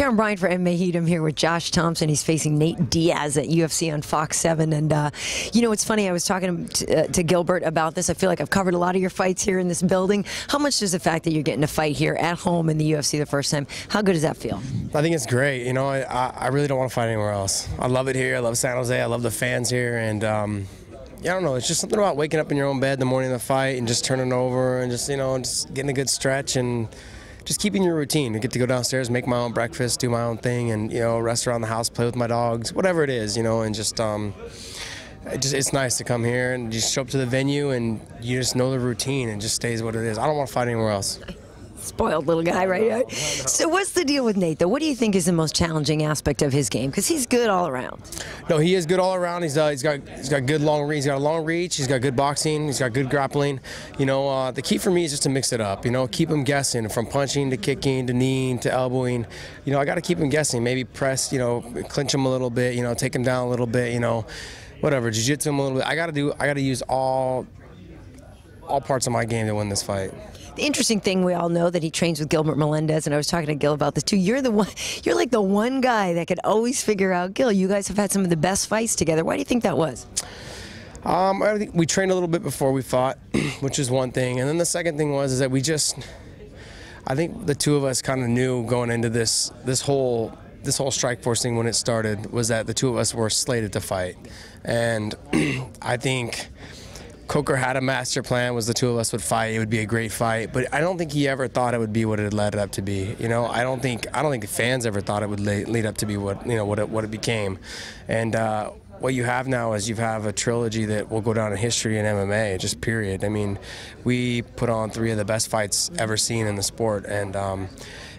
Karyn Bryant for MMA H.E.A.T. I'm here with Josh Thomson. He's facing Nate Diaz at UFC on Fox 7. And, you know, it's funny, I was talking to Gilbert about this. I feel like I've covered a lot of your fights here in this building. How much does the fact that you're getting to fight here at home in the UFC the first time, how good does that feel? I think it's great. You know, I really don't want to fight anywhere else. I love it here. I love San Jose. I love the fans here. And, yeah, I don't know. It's just something about waking up in your own bed in the morning of the fight and just turning over and just, you know, just getting a good stretch and just keeping your routine. I get to go downstairs, make my own breakfast, do my own thing, and, you know, rest around the house, play with my dogs, whatever it is, you know, and just it's nice to come here and just show up to the venue and you just know the routine and just stays what it is. I don't want to fight anywhere else. Spoiled little guy, right? So what's the deal with Nate, though? What do you think is the most challenging aspect of his game? Because he's good all around. No, he is good all around. He's got good long reach. He's got a long reach. He's got good boxing. He's got good grappling. You know, the key for me is just to mix it up. You know, keep him guessing from punching to kicking to kneeing to elbowing. You know, I got to keep him guessing. Maybe press. You know, clinch him a little bit. You know, take him down a little bit. You know, whatever. Jiu-jitsu him a little bit. I got to use all parts of my game to win this fight. The interesting thing, we all know that he trains with Gilbert Melendez, and I was talking to Gil about this too. You're like the one guy that could always figure out, Gil, you guys have had some of the best fights together. Why do you think that was? I think we trained a little bit before we fought, which is one thing. And then the second thing was that I think the two of us kind of knew going into this whole Strikeforce thing when it started was that the two of us were slated to fight. And I think Coker had a master plan, was the two of us would fight. It would be a great fight, but I don't think he ever thought it would be what it led up to be. You know, I don't think the fans ever thought it would lead up to be what it became. And what you have now is you have a trilogy that will go down in history in MMA, just period. I mean, we put on 3 of the best fights ever seen in the sport, and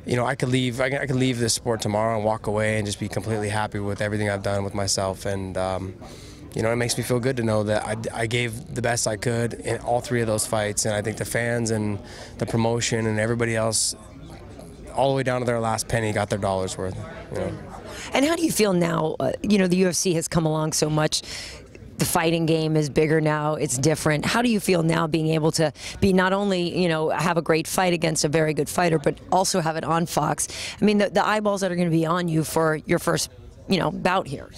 you know, I could leave this sport tomorrow and walk away and just be completely happy with everything I've done with myself. And you know, it makes me feel good to know that I gave the best I could in all 3 of those fights, and I think the fans and the promotion and everybody else, all the way down to their last penny, got their dollar's worth. You know. And how do you feel now? You know, the UFC has come along so much. The fighting game is bigger now. It's different. How do you feel now being able to be not only, you know, have a great fight against a very good fighter, but also have it on Fox? I mean, the eyeballs that are going to be on you for your first, you know, bout here.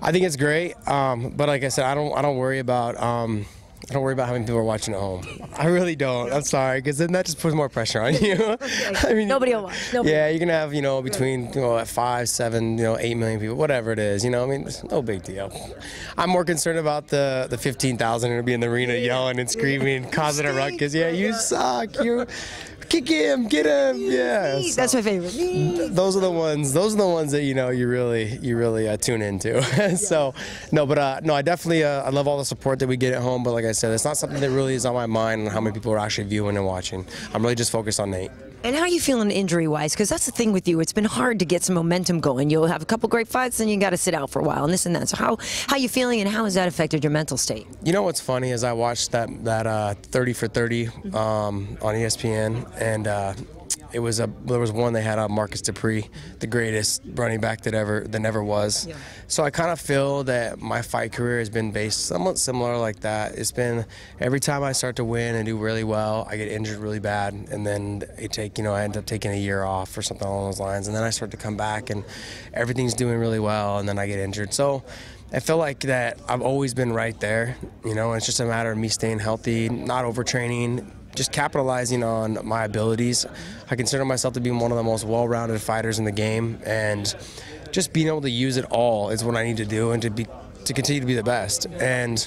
I think it's great, but like I said, I don't worry about how many people are watching at home. I really don't. I'm sorry, because then that just puts more pressure on you. Okay. I mean, nobody will watch. Yeah, you're gonna have, you know, between, you know, 5, 7, you know, 8 million people, whatever it is. You know, I mean, it's no big deal. I'm more concerned about the 15,000 who be in the arena yelling and screaming, causing a ruckus. Yeah, you suck. You. Kick him, get him, yeah. That's my favorite. Those are the ones that, you know, you really tune into. So, no, but no, I definitely I love all the support that we get at home. But like I said, it's not something that really is on my mind and how many people are actually viewing and watching. I'm really just focused on Nate. And how are you feeling injury-wise? Because that's the thing with you. It's been hard to get some momentum going. You'll have a couple great fights, then you got to sit out for a while and this and that. So how you feeling, and how has that affected your mental state? You know what's funny is I watched that 30 for 30 on ESPN, and there was one they had on Marcus Dupree, the greatest running back that never was. Yeah. So I kind of feel that my fight career has been based somewhat similar like that. It's been every time I start to win and do really well, I get injured really bad, and then I end up taking a year off or something along those lines, and then I start to come back and everything's doing really well, and then I get injured. So I feel like that I've always been right there, you know, and it's just a matter of me staying healthy, not overtraining, just capitalizing on my abilities. I consider myself to be one of the most well-rounded fighters in the game, and just being able to use it all is what I need to do, and to continue to be the best. And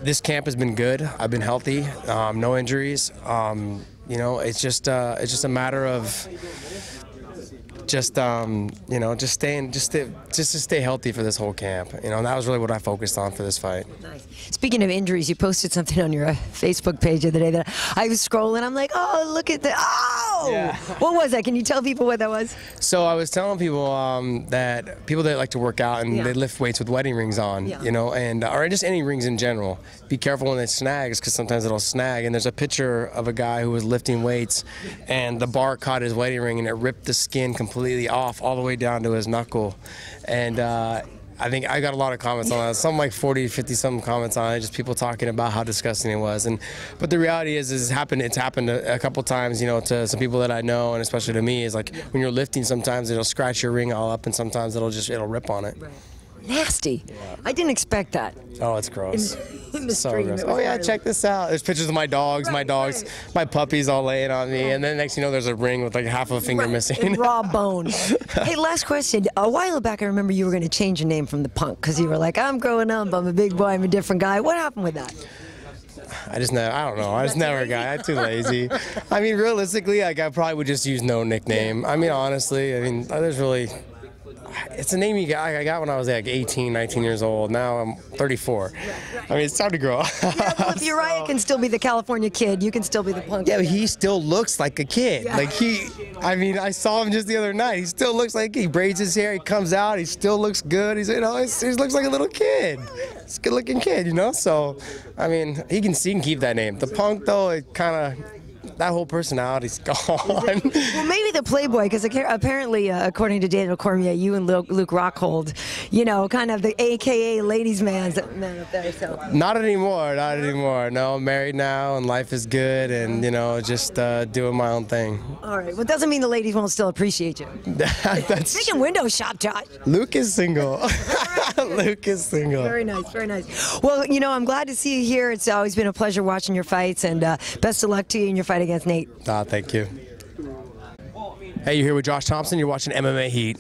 this camp has been good. I've been healthy, no injuries. You know, it's just a matter of you know, just to stay healthy for this whole camp. You know, and that was really what I focused on for this fight. Nice. Speaking of injuries, you posted something on your Facebook page the other day that I was scrolling. I'm like, oh, look at that. Oh! Yeah. What was that? Can you tell people what that was? So I was telling people that people that like to work out and they lift weights with wedding rings on, you know, and or just any rings in general. Be careful when it snags, because sometimes it'll snag. And there's a picture of a guy who was lifting weights, and the bar caught his wedding ring, and it ripped the skin completely off all the way down to his knuckle. And I think I got a lot of comments on that. Something like 40, 50-something comments on it. Just people talking about how disgusting it was. But the reality is it's happened a couple times, you know, to some people that I know, and especially to me, is like when you're lifting, sometimes it'll scratch your ring all up, and sometimes it'll rip on it. Right. Nasty. Yeah. I didn't expect that. Oh, it's gross. In the so stream, gross. Oh yeah, check this out. There's pictures of my dogs, my puppies all laying on me, and then next you know there's a ring with like half a finger missing. And raw bone. Hey, last question. A while back, I remember you were going to change your name from the Punk because you were like, I'm growing up, I'm a big boy, I'm a different guy. What happened with that? I don't know. I just never got. I'm too lazy. I mean, realistically, like I probably would just use no nickname. I mean, honestly, I mean, there's really. It's a name I got when I was like 18, 19 years old. Now I'm 34. I mean, it's time to grow up. Yeah, well, if Uriah can still be the California Kid, you can still be the Punk. Yeah, but he still looks like a kid. Yeah. Like I mean, I saw him just the other night. He still looks like he braids his hair. He comes out. He still looks good. He looks like a little kid. He's a good-looking kid, you know. So, I mean, he can keep that name. The Punk, though, it kind of. That whole personality's gone. Well, maybe the Playboy, because apparently, according to Daniel Cormier, you and Luke Rockhold, you know, kind of the AKA ladies' man up there. So. Not anymore. No, I'm married now, and life is good, and you know, just doing my own thing. All right. Well, it doesn't mean the ladies won't still appreciate you. Speaking window shop, Josh. Luke is single. Luke is single. Very nice, very nice. Well, you know, I'm glad to see you here. It's always been a pleasure watching your fights, and best of luck to you in your fight against Nate. Thank you. Hey, you're here with Josh Thomson. You're watching MMA Heat.